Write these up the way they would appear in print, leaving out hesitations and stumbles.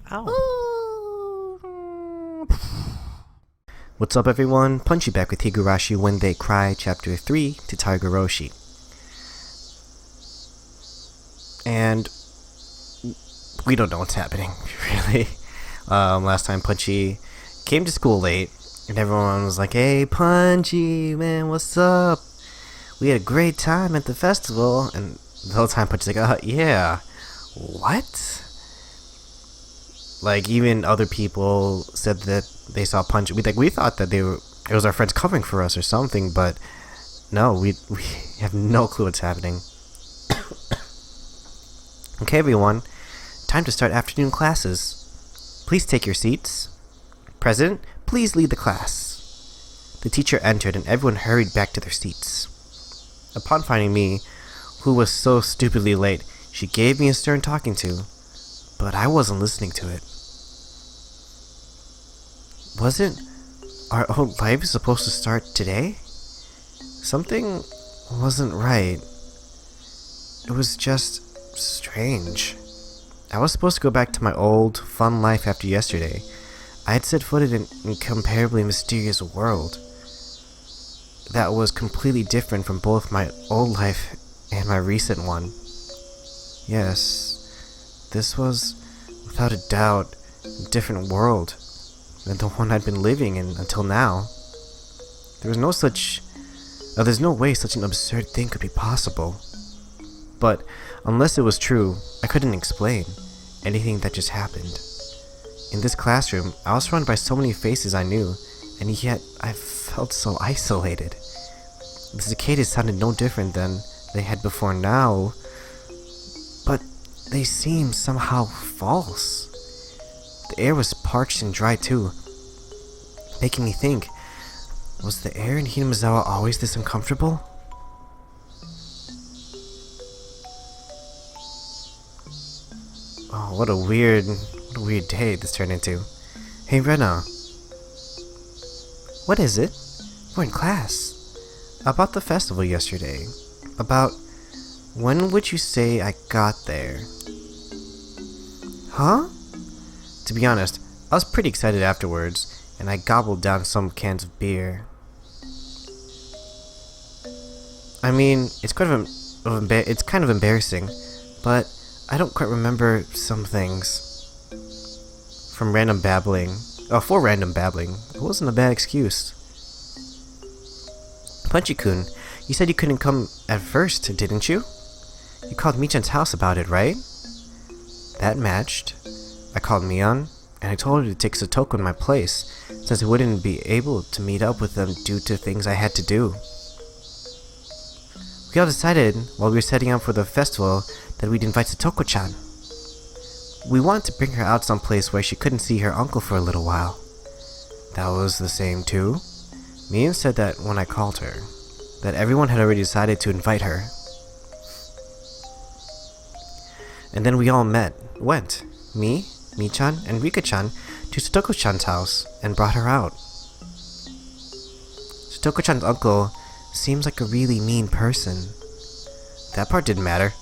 Ow. What's up, everyone? Punchy back with Higurashi When They Cry, Chapter 3 to Higurashi. And we don't know what's happening, really. Last time Punchy came to school late, and everyone was like, "Hey, Punchy, man, what's up? We had a great time at the festival." And the whole time Punchy's like, yeah. What? Like, even other people said that they saw Punchy. We thought that it was our friends covering for us or something, but no, we have no clue what's happening. Okay, everyone, time to start afternoon classes. Please take your seats. President, please lead the class. The teacher entered and everyone hurried back to their seats. Upon finding me, who was so stupidly late, she gave me a stern talking to, but I wasn't listening to it. Wasn't our own life supposed to start today? Something wasn't right. It was just strange. I was supposed to go back to my old, fun life after yesterday. I had set foot in an incomparably mysterious world that was completely different from both my old life and my recent one. Yes, this was, without a doubt, a different world than the one I'd been living in until now. There's no way such an absurd thing could be possible. But unless it was true, I couldn't explain anything that just happened. In this classroom, I was surrounded by so many faces I knew, and yet I felt so isolated. The cicadas sounded no different than they had before now, but they seemed somehow false. The air was parched and dry too, making me think, was the air in Hinamizawa always this uncomfortable? Oh, what a weird day this turned into. Hey, Rena. What is it? We're in class. About the festival yesterday. About when would you say I got there? Huh? To be honest, I was pretty excited afterwards, and I gobbled down some cans of beer. I mean, it's kind of embarrassing, but I don't quite remember some things. For random babbling, it wasn't a bad excuse. Punchy-kun, you said you couldn't come at first, didn't you? You called Michan's house about it, right? That matched. I called Mion, and I told her to take Satoko in my place, since I wouldn't be able to meet up with them due to things I had to do. We all decided, while we were setting out for the festival, that we'd invite Satoko-chan. We wanted to bring her out someplace where she couldn't see her uncle for a little while. That was the same too. Mion said that when I called her, that everyone had already decided to invite her. And then we all went, me, Mi-chan, and Rika-chan, to Satoko-chan's house and brought her out. Satoko-chan's uncle seems like a really mean person. That part didn't matter.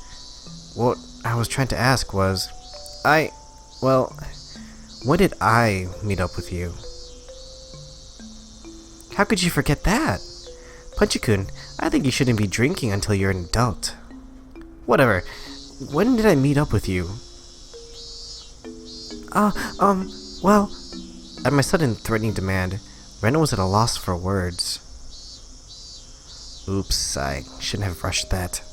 What I was trying to ask was, when did I meet up with you? How could you forget that? Punchy-kun, I think you shouldn't be drinking until you're an adult. Whatever. When did I meet up with you? Well... At my sudden threatening demand, Rena was at a loss for words. Oops, I shouldn't have rushed that.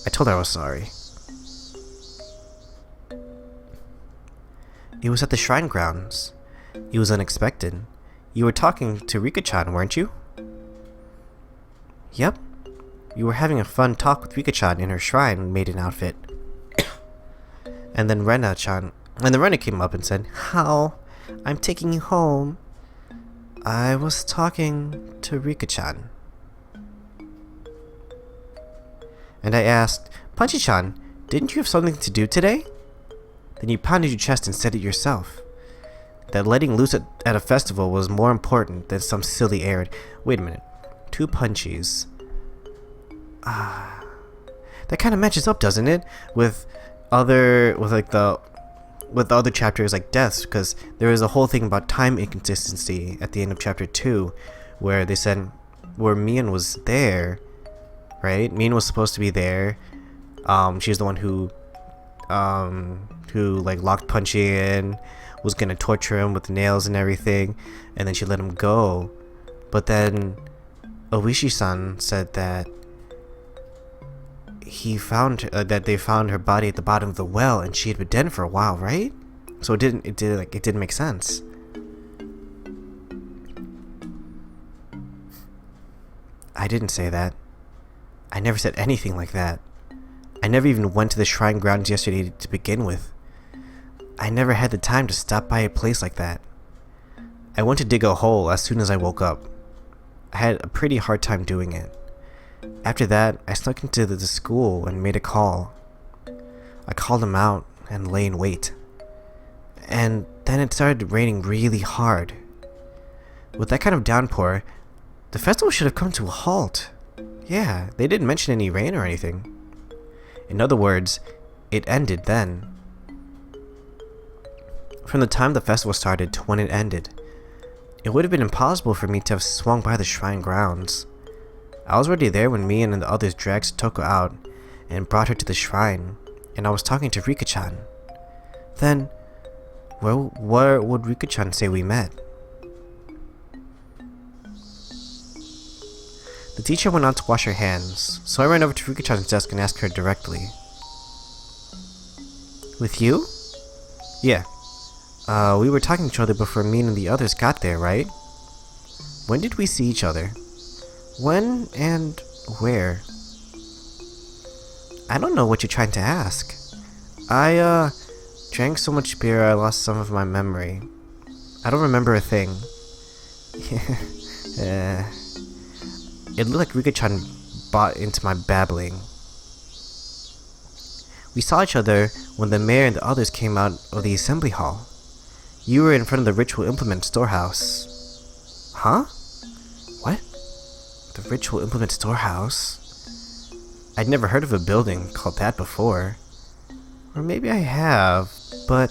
I told her I was sorry. It was at the shrine grounds. It was unexpected. You were talking to Rika-chan, weren't you? Yep. You were having a fun talk with Rika-chan in her shrine maiden outfit. And then Rena came up and said, "How? I'm taking you home." I was talking to Rika-chan. And I asked, "Punchy-chan, didn't you have something to do today?" Then you pounded your chest and said it yourself. That letting loose at a festival was more important than some silly errand. Wait a minute. 2 Punchies. That kind of matches up, doesn't it? With the with the other chapters like deaths, because there was a whole thing about time inconsistency at the end of chapter 2, where they said where Mian was there, right? Mian was supposed to be there. She's the one who like locked Punchy in, was gonna torture him with nails and everything, and then she let him go. But then Oishi-san said that he found that they found her body at the bottom of the well, and she had been dead for a while, right? So it didn't make sense. I didn't say that. I never said anything like that. I never even went to the shrine grounds yesterday to begin with. I never had the time to stop by a place like that. I went to dig a hole as soon as I woke up. I had a pretty hard time doing it. After that, I snuck into the school and made a call. I called him out and lay in wait. And then it started raining really hard. With that kind of downpour, the festival should have come to a halt. Yeah, they didn't mention any rain or anything. In other words, it ended then. From the time the festival started to when it ended, it would have been impossible for me to have swung by the shrine grounds. I was already there when me and the others dragged Satoko out and brought her to the shrine, and I was talking to Rika-chan. Then, where would Rika-chan say we met? The teacher went out to wash her hands, so I ran over to Rika-chan's desk and asked her directly. With you? Yeah. We were talking to each other before me and the others got there, right? When did we see each other? When and where? I don't know what you're trying to ask. I, drank so much beer I lost some of my memory. I don't remember a thing. It looked like Rika-chan bought into my babbling. We saw each other when the mayor and the others came out of the assembly hall. You were in front of the ritual implement storehouse. Huh? What? The ritual implement storehouse? I'd never heard of a building called that before. Or maybe I have, but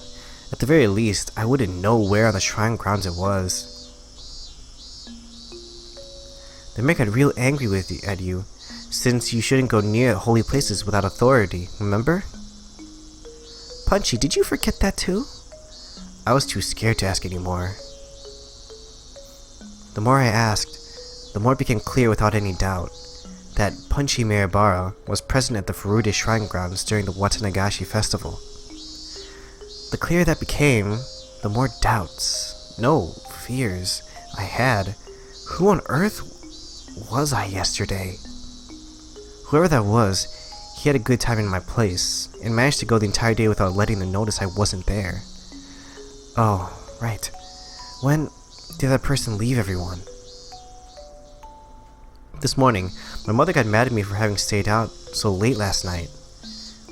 at the very least, I wouldn't know where on the shrine grounds it was. The mayor got real angry at you, since you shouldn't go near holy places without authority, remember? Punchy, did you forget that too? I was too scared to ask anymore. The more I asked, the more it became clear without any doubt that Punchy Maribara was present at the Furude Shrine Grounds during the Watanagashi festival. The clearer that became, the more doubts, no, fears, I had. Who on earth was I yesterday? Whoever that was, he had a good time in my place, and managed to go the entire day without letting them notice I wasn't there. Oh, right. When did that person leave everyone? This morning, my mother got mad at me for having stayed out so late last night,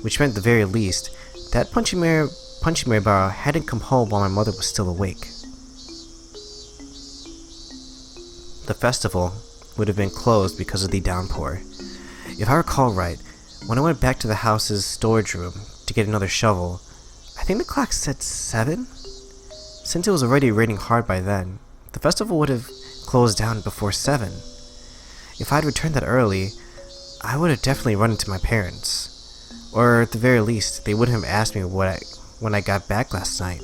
which meant at the very least, that Punchy Maribara hadn't come home while my mother was still awake. The festival would have been closed because of the downpour. If I recall right, when I went back to the house's storage room to get another shovel, I think the clock said 7? Since it was already raining hard by then, the festival would have closed down before 7. If I'd returned that early, I would have definitely run into my parents. Or at the very least, they wouldn't have asked me when I got back last night.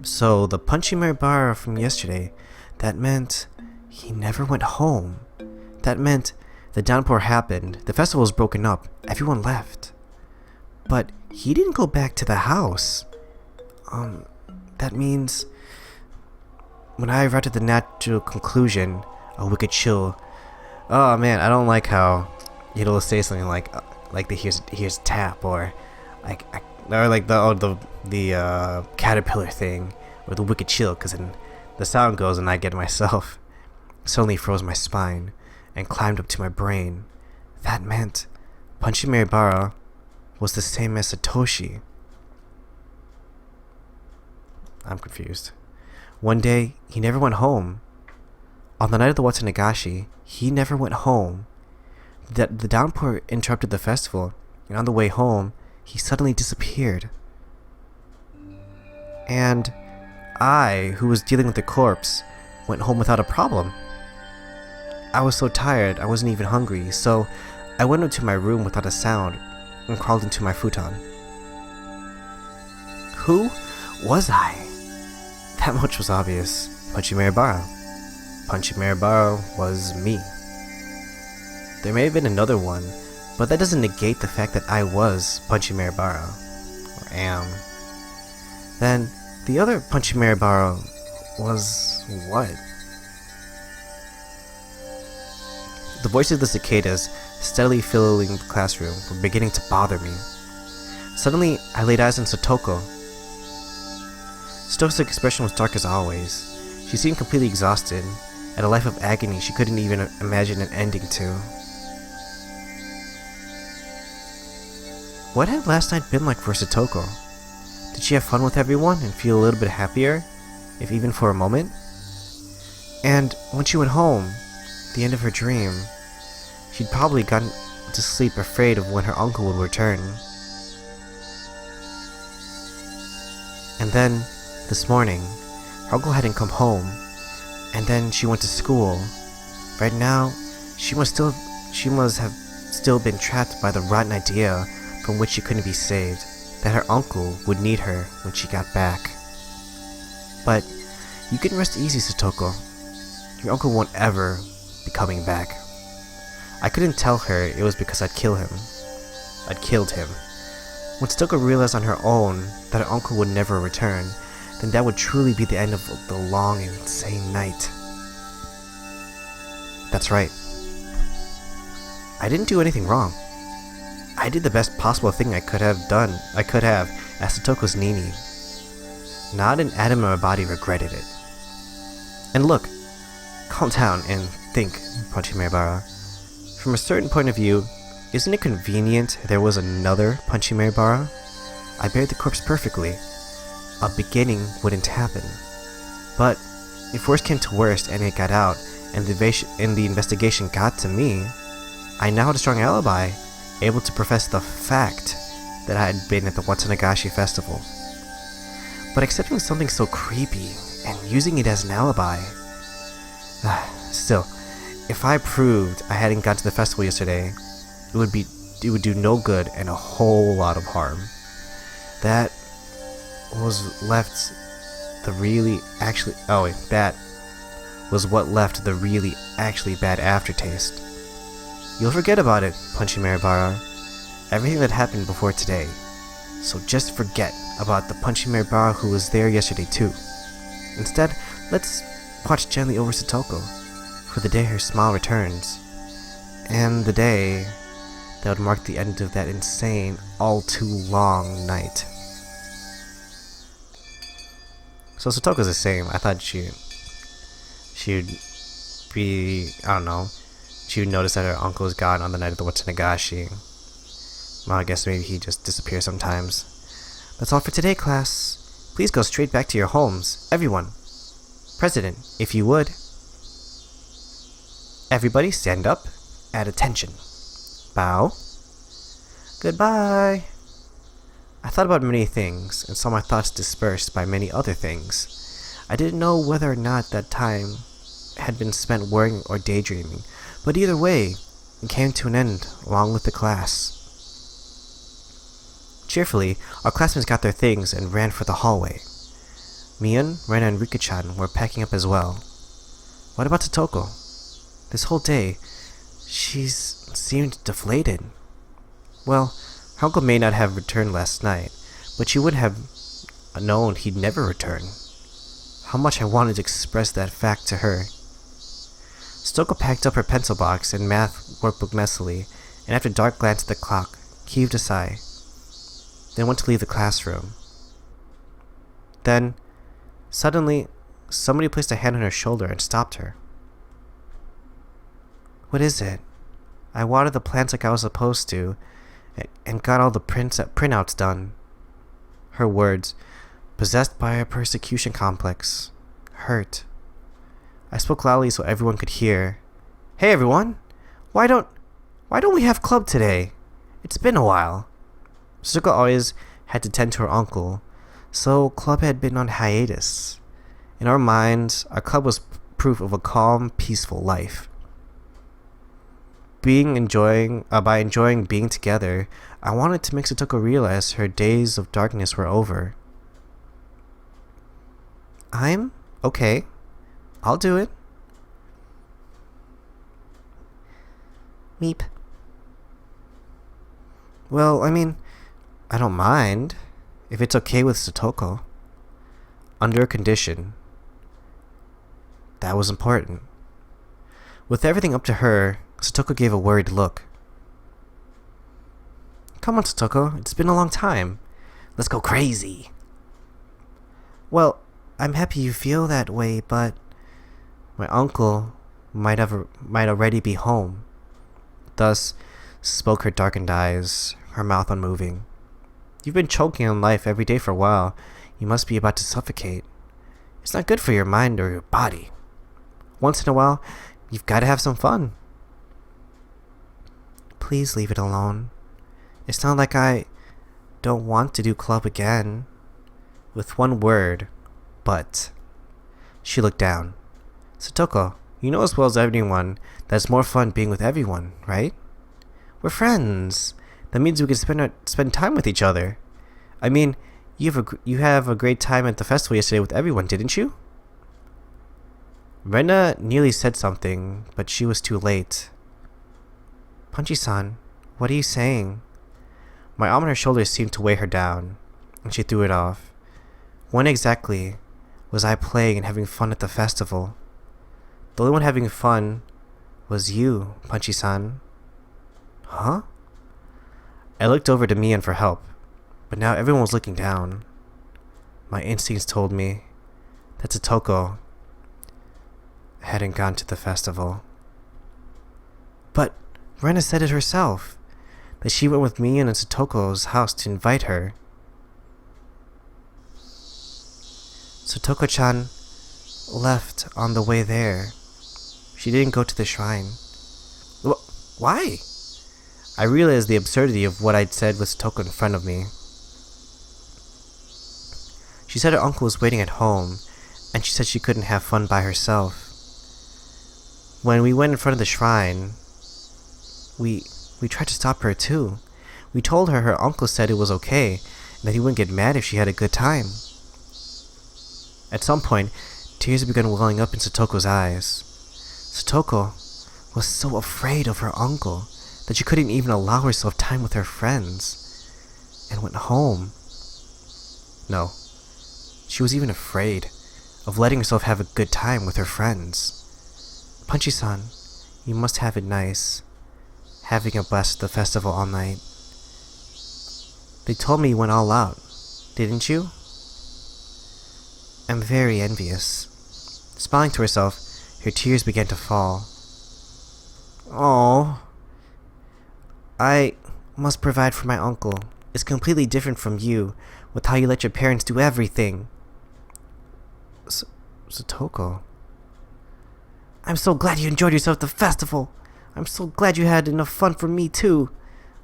So, the Punchy Maribara from yesterday, that meant he never went home. That meant the downpour happened, the festival was broken up, everyone left. But he didn't go back to the house. That means when I arrived at the natural conclusion, a wicked chill. Oh man, I don't like how it'll say something like the here's tap, or the caterpillar thing, or the wicked chill, because then the sound goes and I get myself. Suddenly froze my spine and climbed up to my brain. That meant Punchy Maribara was the same as Satoshi. I'm confused. One day, he never went home. On the night of the Watanagashi, he never went home. The downpour interrupted the festival, and on the way home, he suddenly disappeared. And I, who was dealing with the corpse, went home without a problem. I was so tired, I wasn't even hungry, so I went into my room without a sound and crawled into my futon. Who was I? That much was obvious. Punchy Maribara. Punchy Maribara was me. There may have been another one, but that doesn't negate the fact that I was Punchy Maribara. Or am. Then, the other Punchy Maribara was what? The voices of the cicadas, steadily filling the classroom, were beginning to bother me. Suddenly, I laid eyes on Satoko. Satoko's expression was dark as always. She seemed completely exhausted, and a life of agony she couldn't even imagine an ending to. What had last night been like for Satoko? Did she have fun with everyone and feel a little bit happier, if even for a moment? And when she went home, the end of her dream, she'd probably gotten to sleep afraid of when her uncle would return. And then, this morning, her uncle hadn't come home, and then she went to school. Right now, she must have still been trapped by the rotten idea from which she couldn't be saved, that her uncle would need her when she got back. But you can rest easy, Satoko. Your uncle won't ever be coming back. I couldn't tell her it was because I'd killed him. When Satoko realized on her own that her uncle would never return, then that would truly be the end of the long and insane night. That's right. I didn't do anything wrong. I did the best possible thing I could have as Satoko's Nini. Not an atom of my body regretted it. And look, calm down and think, Punchy Maribara. From a certain point of view, isn't it convenient there was another Punchy Maribara? I buried the corpse perfectly. A beginning wouldn't happen. But if worst came to worst and it got out, and the investigation got to me, I now had a strong alibi, able to profess the fact that I had been at the Watanagashi festival. But accepting something so creepy and using it as an alibi... Still, if I proved I hadn't gone to the festival yesterday, it would do no good and a whole lot of harm. That was what left the really actually bad aftertaste. You'll forget about it, Punchy Maribara. Everything that happened before today. So just forget about the Punchy Maribara who was there yesterday too. Instead, let's watch gently over Satoko for the day her smile returns. And the day that would mark the end of that insane, all too long night. So Satoko's the same. I thought she'd be, she would notice that her uncle was gone on the night of the Watanagashi. Well, I guess maybe he just disappears sometimes. That's all for today, class. Please go straight back to your homes, everyone. President, if you would. Everybody stand up. At attention. Bow. Goodbye. I thought about many things, and saw my thoughts dispersed by many other things. I didn't know whether or not that time had been spent worrying or daydreaming, but either way, it came to an end along with the class. Cheerfully, our classmates got their things and ran for the hallway. Mian, Rena, and Rika-chan were packing up as well. What about Satoko? This whole day, she's seemed deflated. Well, her uncle may not have returned last night, but she would have known he'd never return. How much I wanted to express that fact to her. Satoko packed up her pencil box and math workbook messily, and after a dark glance at the clock, heaved a sigh, then went to leave the classroom. Then, suddenly, somebody placed a hand on her shoulder and stopped her. What is it? I watered the plants like I was supposed to, and got all the printouts done. Her words, possessed by a persecution complex, hurt. I spoke loudly so everyone could hear. Hey everyone! Why don't we have club today? It's been a while. Satoko always had to tend to her uncle, so club had been on hiatus. In our minds, our club was proof of a calm, peaceful life. By enjoying being together, I wanted to make Satoko realize her days of darkness were over. I'm okay. I'll do it. Meep. Well, I don't mind, if it's okay with Satoko. Under a condition. That was important. With everything up to her, Satoko gave a worried look. Come on, Satoko, it's been a long time. Let's go crazy. Well, I'm happy you feel that way, but my uncle might already be home. Thus spoke her darkened eyes, her mouth unmoving. You've been choking on life every day for a while. You must be about to suffocate. It's not good for your mind or your body. Once in a while, you've got to have some fun. Please leave it alone. It's not like I don't want to do club again. With one word, but. She looked down. Satoko, you know as well as anyone that it's more fun being with everyone, right? We're friends. That means we can spend time with each other. You have a great time at the festival yesterday with everyone, didn't you? Rena nearly said something, but she was too late. Punchy-san, what are you saying? My arm on her shoulder seemed to weigh her down, and she threw it off. When exactly was I playing and having fun at the festival? The only one having fun was you, Punchy-san. Huh? I looked over to Mian for help, but now everyone was looking down. My instincts told me that Satoko hadn't gone to the festival. But Rena said it herself, that she went with Mian and Satoko's house to invite her. Satoko-chan left on the way there. She didn't go to the shrine. Why? I realized the absurdity of what I'd said with Satoko in front of me. She said her uncle was waiting at home, and she said she couldn't have fun by herself. When we went in front of the shrine, we tried to stop her too. We told her her uncle said it was okay, and that he wouldn't get mad if she had a good time. At some point, tears began welling up in Satoko's eyes. Satoko was so afraid of her uncle that she couldn't even allow herself time with her friends, and went home. No, she was even afraid of letting herself have a good time with her friends. Punchy-san, you must have it nice, having a blast at the festival all night. They told me you went all out, didn't you? I'm very envious. Smiling to herself, her tears began to fall. Oh, I must provide for my uncle. It's completely different from you, with how you let your parents do everything. Satoko. I'm so glad you enjoyed yourself at the festival. I'm so glad you had enough fun for me too.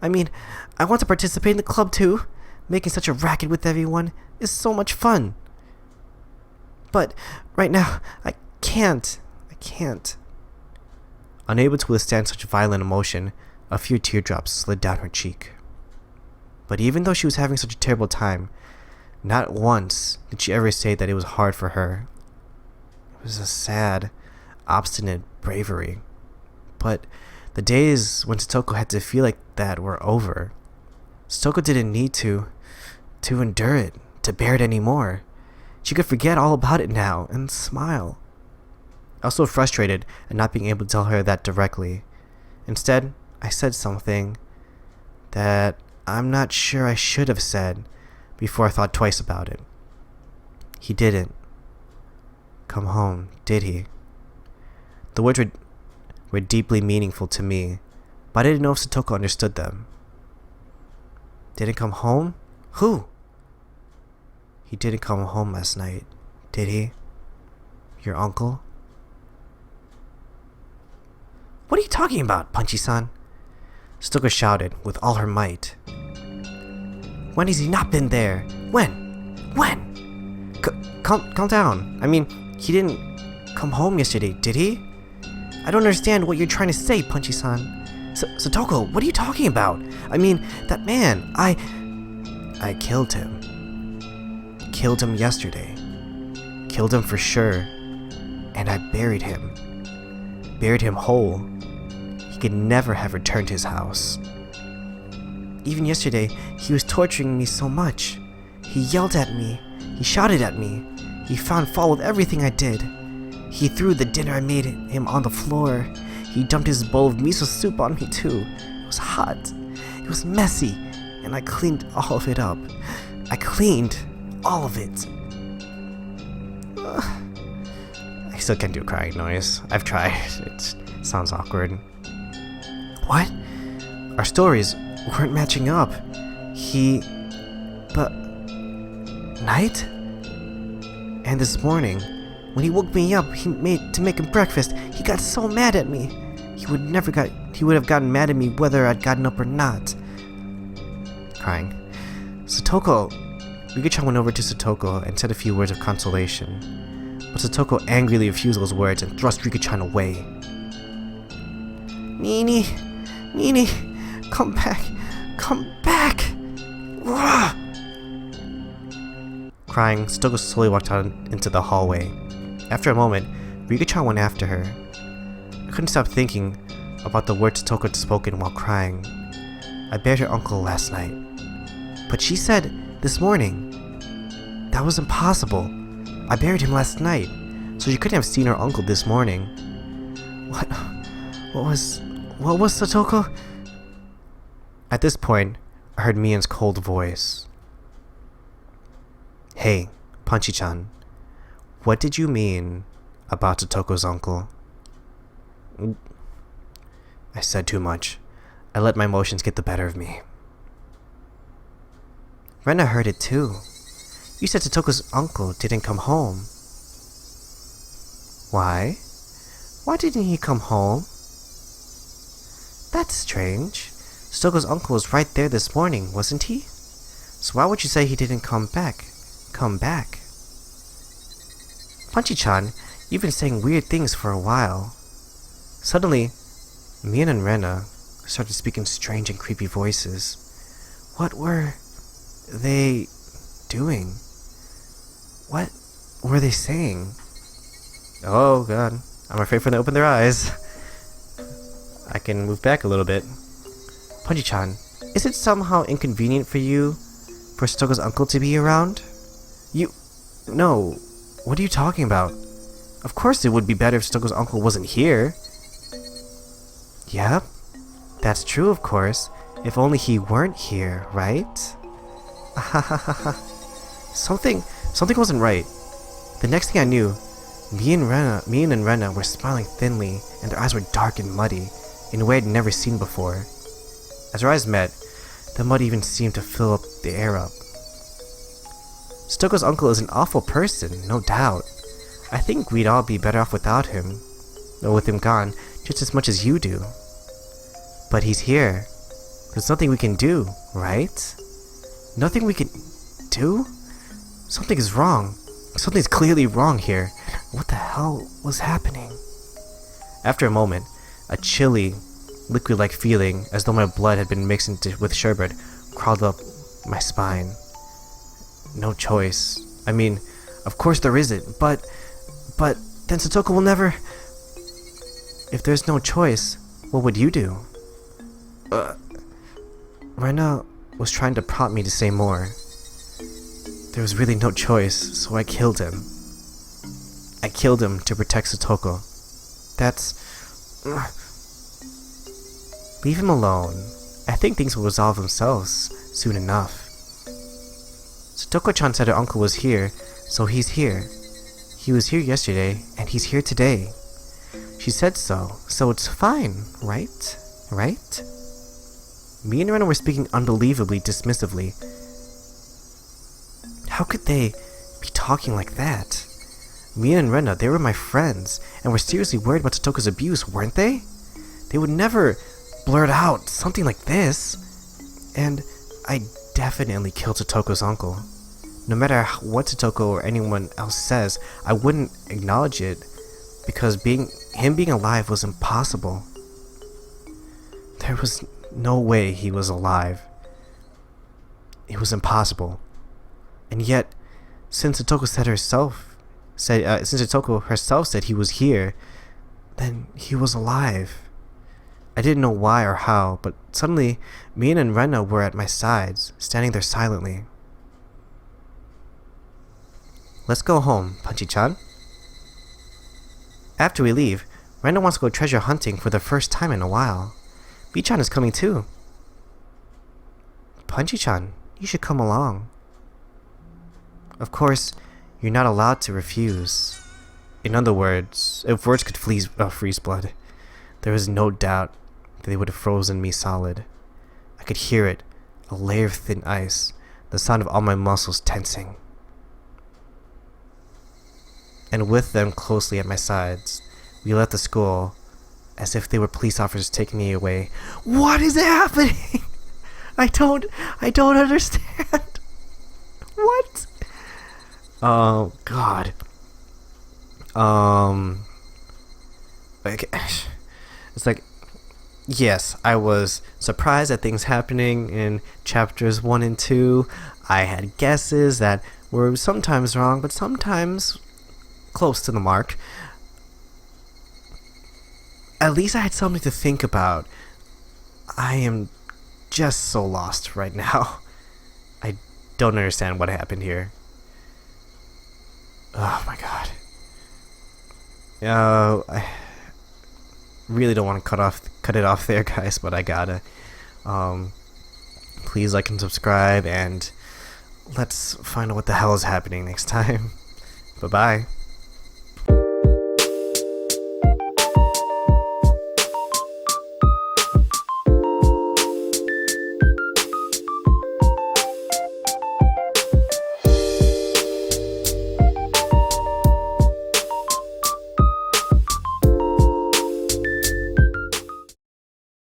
I want to participate in the club too. Making such a racket with everyone is so much fun. But right now, I can't. Unable to withstand such violent emotion, a few teardrops slid down her cheek. But even though she was having such a terrible time, not once did she ever say that it was hard for her. It was a sad, obstinate bravery. But the days when Satoko had to feel like that were over. Satoko didn't need to endure it, to bear it anymore. She could forget all about it now and smile. I was so frustrated at not being able to tell her that directly. Instead, I said something that I'm not sure I should have said before I thought twice about it. He didn't come home, did he? The words were deeply meaningful to me, but I didn't know if Satoko understood them. Didn't come home? Who? He didn't come home last night, did he? Your uncle? What are you talking about, Punchy-san? Satoko shouted with all her might. When has he not been there? When? Calm down. I mean, he didn't come home yesterday, did he? I don't understand what you're trying to say, Punchy-san. Satoko, what are you talking about? I mean, that man, I killed him. Killed him yesterday. Killed him for sure. And I buried him. Buried him whole. He could never have returned to his house. Even yesterday, he was torturing me so much. He yelled at me. He shouted at me. He found fault with everything I did. He threw the dinner I made him on the floor. He dumped his bowl of miso soup on me too. It was hot. It was messy. And I cleaned all of it up. I cleaned all of it. I still can't do a crying noise. I've tried. It sounds awkward. What? Our stories weren't matching up. But... Night? And this morning, when he woke me up to make him breakfast, he got so mad at me. He would have gotten mad at me whether I'd gotten up or not. Crying. Satoko. Rika-chan went over to Satoko and said a few words of consolation. But Satoko angrily refused those words and thrust Rika-chan away. Nini, come back. Crying, Satoko slowly walked out into the hallway. After a moment, Rika-chan went after her. I couldn't stop thinking about the words Satoko had spoken while crying. I buried her uncle last night. But she said this morning. That was impossible. I buried him last night, so she couldn't have seen her uncle this morning. What was Satoko? At this point, I heard Mian's cold voice. Hey, Punchy-chan, what did you mean about Satoko's uncle? I said too much. I let my emotions get the better of me. Rena heard it too. You said Satoko's uncle didn't come home. Why? Why didn't he come home? That's strange. Satoko's uncle was right there this morning, wasn't he? So why would you say he didn't come back? Punchy-chan, you've been saying weird things for a while. Suddenly, Mian and Rena started speaking strange and creepy voices. What were they doing? What were they saying? Oh god, I'm afraid for them to open their eyes. I can move back a little bit. Punchy-chan, is it somehow inconvenient for you for Satoko's uncle to be around? No, what are you talking about? Of course it would be better if Satoko's uncle wasn't here. Yep, that's true of course, if only he weren't here, right? Something wasn't right. The next thing I knew, Mian and Rena were smiling thinly, and their eyes were dark and muddy, in a way I'd never seen before. As our eyes met, the mud even seemed to fill up the air up. Satoko's uncle is an awful person, no doubt. I think we'd all be better off without him, or with him gone, just as much as you do. But he's here. There's nothing we can do, right? Nothing we can do? Something is wrong. Something's clearly wrong here. What the hell was happening? After a moment, a chilly, liquid-like feeling, as though my blood had been mixed with sherbet, crawled up my spine. No choice. I mean, of course there isn't, but then Satoko will never... If there's no choice, what would you do? Rena was trying to prompt me to say more. There was really no choice, so I killed him. I killed him to protect Satoko. That's... Leave him alone. I think things will resolve themselves soon enough. Satoko-chan said her uncle was here, so he's here. He was here yesterday, and he's here today. She said so it's fine, right? Right? Me and Rena were speaking unbelievably dismissively. How could they be talking like that? Me and Rena, they were my friends, and were seriously worried about Satoko's abuse, weren't they? They would never blurt out something like this. And I definitely killed Satoko's uncle. No matter what Satoko or anyone else says, I wouldn't acknowledge it because him being alive was impossible. There was no way he was alive. It was impossible. And yet, since Satoko herself said he was here, then he was alive. I didn't know why or how, but suddenly, Min and Rena were at my sides, standing there silently. Let's go home, Punchy-chan. After we leave, Rena wants to go treasure hunting for the first time in a while. B-chan is coming too. Punchy-chan, you should come along. Of course, you're not allowed to refuse. In other words, if words could freeze blood, there was no doubt that they would have frozen me solid. I could hear it, a layer of thin ice, the sound of all my muscles tensing. And with them closely at my sides, we left the school as if they were police officers taking me away. What is happening? I don't understand. What? Oh God. It's like, yes, I was surprised at things happening in chapters 1 and 2. I had guesses that were sometimes wrong, but sometimes close to the mark. At least I had something to think about. I am just so lost right now. I don't understand what happened here. Oh my God. I really don't want to cut it off there, guys, but I gotta. Please like and subscribe, and let's find out what the hell is happening next time. Bye-bye.